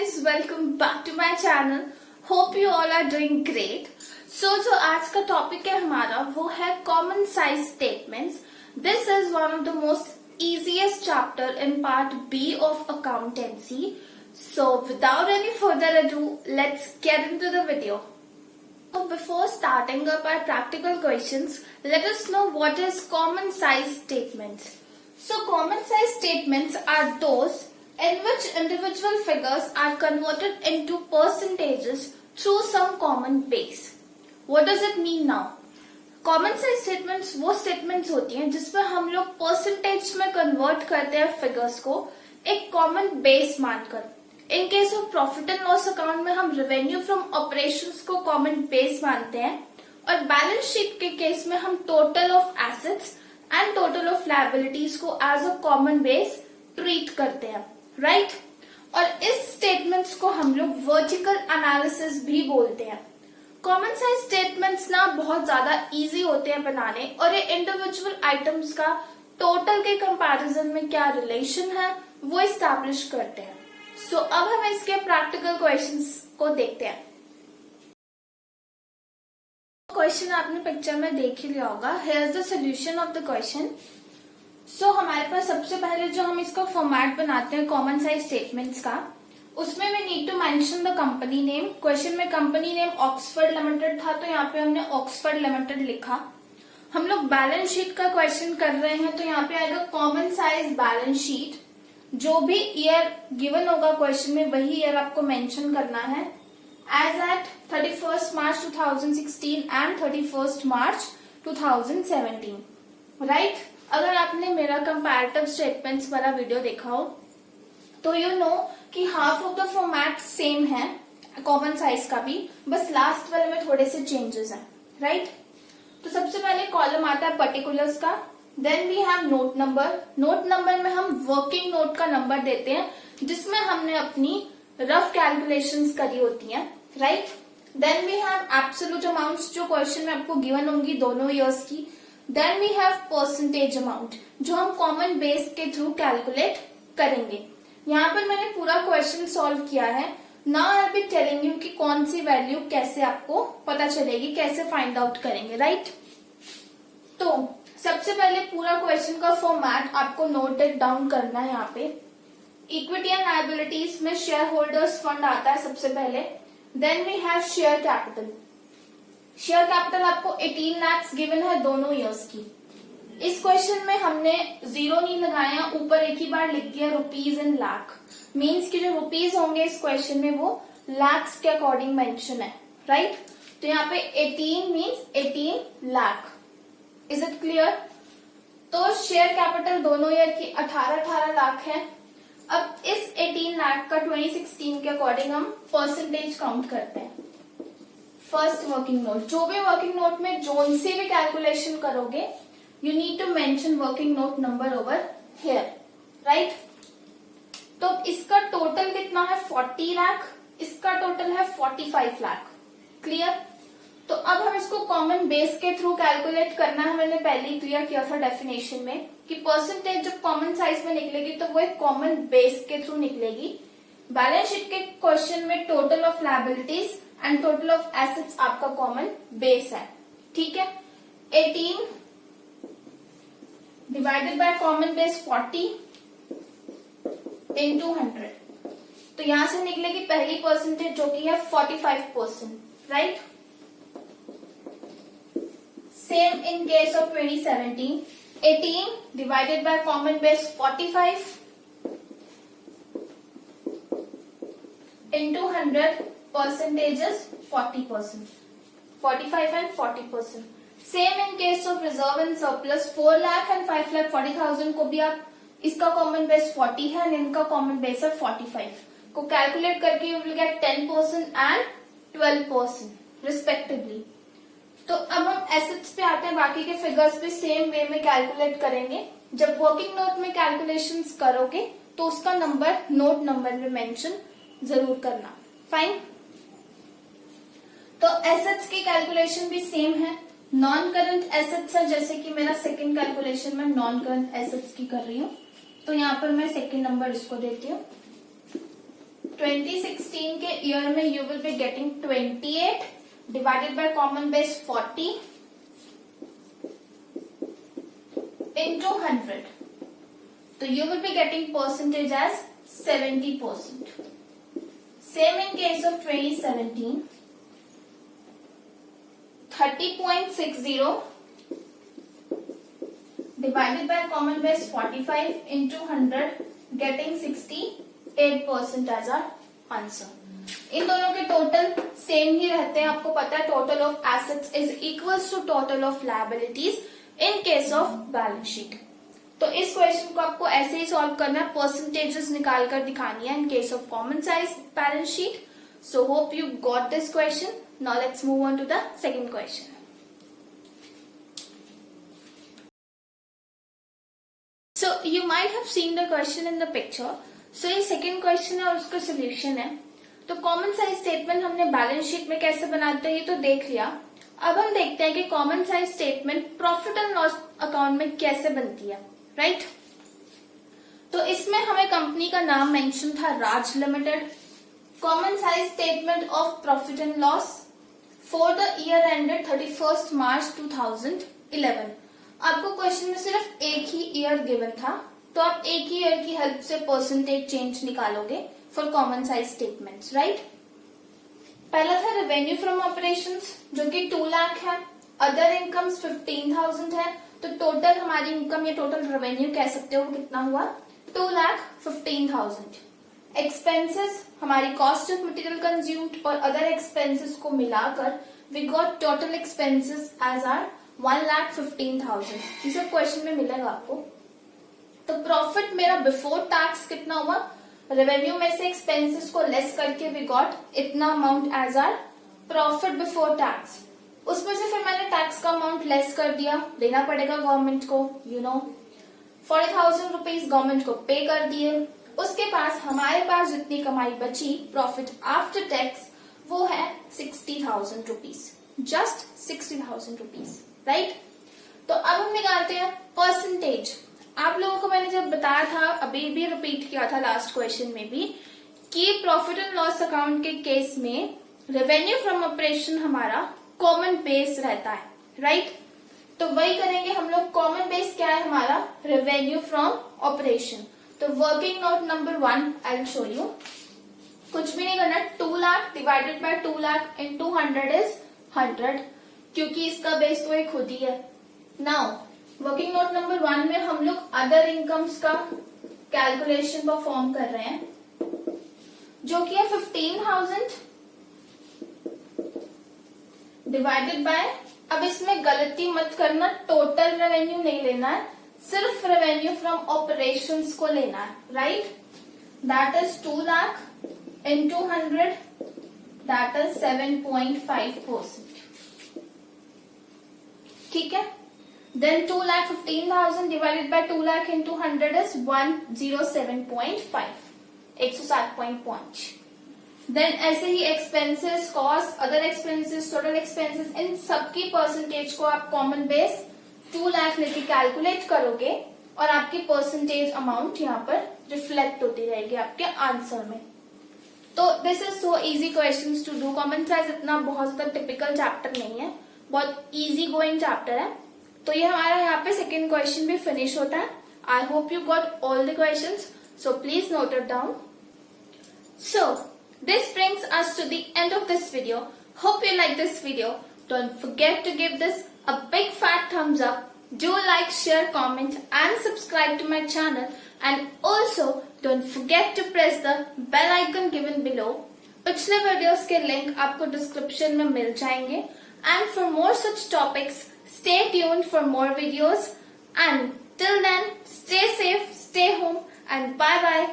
guys, welcome back to my channel. Hope you all are doing great. So जो आज का topic है हमारा वो है common size statements. This is one of the most easiest chapter in part B of accountancy. So without any further ado, let's get into the video. So before starting up our practical questions, let us know what is common size statements. So common size statements are those in which individual figures are converted into percentages through some common base. What does it mean now? Common size statements वो statements होती हैं जिसमें हम लोग percentage में convert करते हैं figures को एक कॉमन बेस मानकर. In case of profit and loss account में हम रेवेन्यू फ्रॉम ऑपरेशंस को कॉमन बेस मानते हैं और बैलेंस शीट के केस में हम total of assets and total of liabilities को as a common base treat करते हैं, राइट? और इस स्टेटमेंट्स को हम लोग वर्टिकल एनालिसिस भी बोलते हैं. कॉमन साइज स्टेटमेंट्स ना बहुत ज्यादा इजी होते हैं बनाने और ये इंडिविजुअल आइटम्स का टोटल के कंपैरिजन में क्या रिलेशन है वो इस्टेब्लिश करते हैं. सो अब हम इसके प्रैक्टिकल क्वेश्चंस को देखते हैं. क्वेश्चन आपने पिक्चर में देख ही लिया होगा. Here is the solution of the question. So हमारे पास सबसे पहले जो हम इसका फॉर्मेट बनाते हैं कॉमन साइज स्टेटमेंट्स का, उसमें we need to mention the company name. Question में कंपनी नेम ऑक्सफोर्ड लिमिटेड था तो यहाँ पे हमने ऑक्सफोर्ड लिमिटेड लिखा. हम लोग बैलेंस शीट का क्वेश्चन कर रहे हैं तो यहाँ पे आएगा कॉमन साइज बैलेंस शीट. जो भी ईयर गिवन होगा क्वेश्चन में वही ईयर आपको मेंशन करना है. As at 31st March 2016 and 31st March 2017, right? अगर आपने मेरा कंपैरेटिव स्टेटमेंट्स वाला वीडियो देखा हो तो यू नो कि half of the format same है कॉमन साइज का भी, बस लास्ट वाले में थोड़े से चेंजेस हैं, राइट? तो सबसे पहले कॉलम आता है पर्टिकुलर्स का. Then we have note number. Note number में हम वर्किंग नोट का नंबर देते हैं जिसमें हमने अपनी रफ कैलकुलेशंस करी होती हैं, right? Then we have absolute amounts जो क्वेश्चन में आपको गिवन होंगी दोनों ईयर्स की. Then we have percentage amount जो हम कॉमन बेस के थ्रू कैलकुलेट करेंगे. यहाँ पर मैंने पूरा क्वेश्चन सॉल्व किया है. Now I be telling you कि कौन सी वैल्यू कैसे आपको पता चलेगी, कैसे फाइंड आउट करेंगे, राइट? तो सबसे पहले पूरा क्वेश्चन का फॉर्मेट आपको नोट इट डाउन करना है. यहाँ पे इक्विटी एंड लायबिलिटीज में शेयर होल्डर्स फंड आता है सबसे पहले. Then we have share capital. Share capital आपको 18 lakhs गिवन है दोनों ईयर्स की. इस क्वेश्चन में हमने जीरो नहीं लगाया, ऊपर एक ही बार लिख दिया रुपीज इन लाख. मीन्स कि जो रुपीज होंगे इस क्वेश्चन में वो लैक्स के अकॉर्डिंग मेंशन है, राइट? तो यहाँ पे 18 means 18 lakh. Is it clear? तो शेयर कैपिटल दोनों ईयर की 18 लाख है. अब इस 18 लाख का 2016 के अकॉर्डिंग हम परसेंटेज काउंट करते हैं. फर्स्ट वर्किंग नोट, जो भी वर्किंग नोट में जोन से भी कैलकुलेशन करोगे you need to mention working note number over here, right? तो इसका टोटल कितना है 40 लाख, इसका टोटल है 45 लाख. क्लियर? तो अब हम इसको कॉमन बेस के थ्रू कैलकुलेट करना है. मैंने पहले ही क्लियर किया था डेफिनेशन में कि परसेंटेज जब कॉमन साइज में निकलेगी तो वो एक कॉमन बेस के थ्रू निकलेगी. बैलेंस शीट के क्वेश्चन में total of liabilities and total of assets आपका कॉमन बेस है, ठीक है? 18 divided by common base 40 into 100. तो यहां से निकलेगी पहली परसेंटेज जो कि है 45%, right? Same in case of 2017. 18 divided by common base 45 into 100 percentages 40%. 45 and 40%. Same in case of reserve and surplus 4 lakh and 5,40,000 को भी आप इसका कॉमन बेस 40 है एंड इनका कॉमन बेस है 45 को कैलकुलेट करके you will get 10% and 12% respectively. तो अब हम एसेट्स पे आते हैं. बाकी के फिगर्स भी सेम वे में कैलकुलेट करेंगे. जब वर्किंग नोट में कैलकुलेशंस करोगे तो उसका नंबर नोट नंबर में मेंशन जरूर करना. फाइन. तो एसेट्स की कैलकुलेशन भी सेम है. नॉन करंट एसेट्स है, जैसे कि मेरा सेकंड कैलकुलेशन में नॉन करंट एसेट्स की कर रही हूँ तो यहाँ पर मैं सेकंड नंबर इसको देती हूँ 2016 के ईयर में you will be getting 28 divided by common base 40 into 100. So you will be getting percentage as 70%. Same in case of 2017. 30.60 divided by common base 45 into 100 getting 68% as our answer. इन दोनों के total same ही रहते हैं. आपको पता है total of assets is equals to total of liabilities in case of balance sheet. तो इस question को आपको ऐसे ही सॉल्व करना है, परसेंटेजेस निकाल कर दिखानी है in case of common size balance sheet. So hope you got this question. Now let's move on to the second question. So you might have seen the question in the picture. So ये second question है और उसका solution है. तो common size statement हमने balance sheet में कैसे बनाते हैं ये तो देख लिया. अब हम देखते हैं कि common size statement profit and loss account में कैसे बनती है. राइट तो इसमें हमें कंपनी का नाम मेंशन था Raj limited. Common size statement of profit and loss for the year ended 31 March 2011. आपको क्वेश्चन में सिर्फ एक ही ईयर गिवन था तो आप एक ही ईयर की हेल्प से परसेंटेज चेंज निकालोगे for common size statements. Right पहला था रेवेन्यू फ्रॉम ऑपरेशंस जो कि 2 लाख है. अदर इनकम्स 15,000 है. तो टोटल हमारी इनकम या टोटल रेवेन्यू कह सकते हो कितना हुआ 2,15,000. एक्सपेंसेस हमारी कॉस्ट ऑफ मटेरियल कंज्यूम्ड और अदर एक्सपेंसेस को मिलाकर we got total expenses as R 1,15,000. ये सब क्वेश्चन में मिलेगा आपको. तो प्रॉफिट मेरा बिफोर टैक्स कितना हुआ, रेवेन्यू में से एक्सपेंसेस को लेस करके वी गॉट इतना amount as R profit before tax. उसमें से फिर मैंने टैक्स का अमाउंट लेस कर दिया, देना पड़ेगा गवर्नमेंट को. 40,000 रुपीज गवर्नमेंट को पे कर दिए. उसके पास हमारे पास जितनी कमाई बची प्रॉफिट आफ्टर टैक्स वो है 60,000 रुपीज. Just 60,000 rupees. राइट तो अब हम निकालते हैं परसेंटेज. आप लोगों को मैंने जब बताया था, अभी भी रिपीट किया था लास्ट क्वेश्चन में भी, कि प्रॉफिट एंड लॉस अकाउंट के केस में रेवेन्यू फ्रॉम ऑपरेशन हमारा कॉमन बेस रहता है. राइट तो वही करेंगे हम लोग. कॉमन बेस क्या है हमारा, रेवेन्यू फ्रॉम ऑपरेशन. तो working note number 1 I will show you. कुछ भी नहीं करना. 2 lakh divided by 2 lakh into 100 is 100 क्योंकि इसका बेस तो एक खुद ही है. नाउ वर्किंग नोट नंबर 1 में हम लोग अदर इनकम्स का कैलकुलेशन परफॉर्म कर रहे हैं जो कि है 15,000 डिवाइडेड बाय, अब इसमें गलती मत करना, टोटल रेवेन्यू नहीं लेना है, सिर्फ रेवेन्यू फ्रॉम ऑपरेशंस को लेना है. Right that is 2 lakh into 100 that is 7.5%. ठीक है. Then 2,15,000 divided by 2 lakh into 100 is 107.5. 107.5. Then ऐसे ही expenses, cost, other expenses, total expenses, इन सबकी परसेंटेज को आप कॉमन बेस 2 लाख लेके कैलकुलेट करोगे और आपकी परसेंटेज अमाउंट यहाँ पर रिफ्लेक्ट होती रहेगी आपके आंसर में. तो this is so easy questions to do. Common size इतना बहुत ज्यादा टिपिकल चैप्टर नहीं है, बहुत इजी गोइंग चैप्टर है. तो ये हमारा यहाँ पे सेकेंड क्वेश्चन भी फिनिश होता है. I hope you got all the questions, so please note it down. So this brings us to the end of this video. Hope you like this video. Don't forget to give this a big fat thumbs up. Do like, share, comment and subscribe to my channel, and also don't forget to press the bell icon given below. पिछले videos के link आपको description में मिल जाएंगे. And for more such topics, stay tuned for more videos. And till then, stay safe, stay home, and bye bye.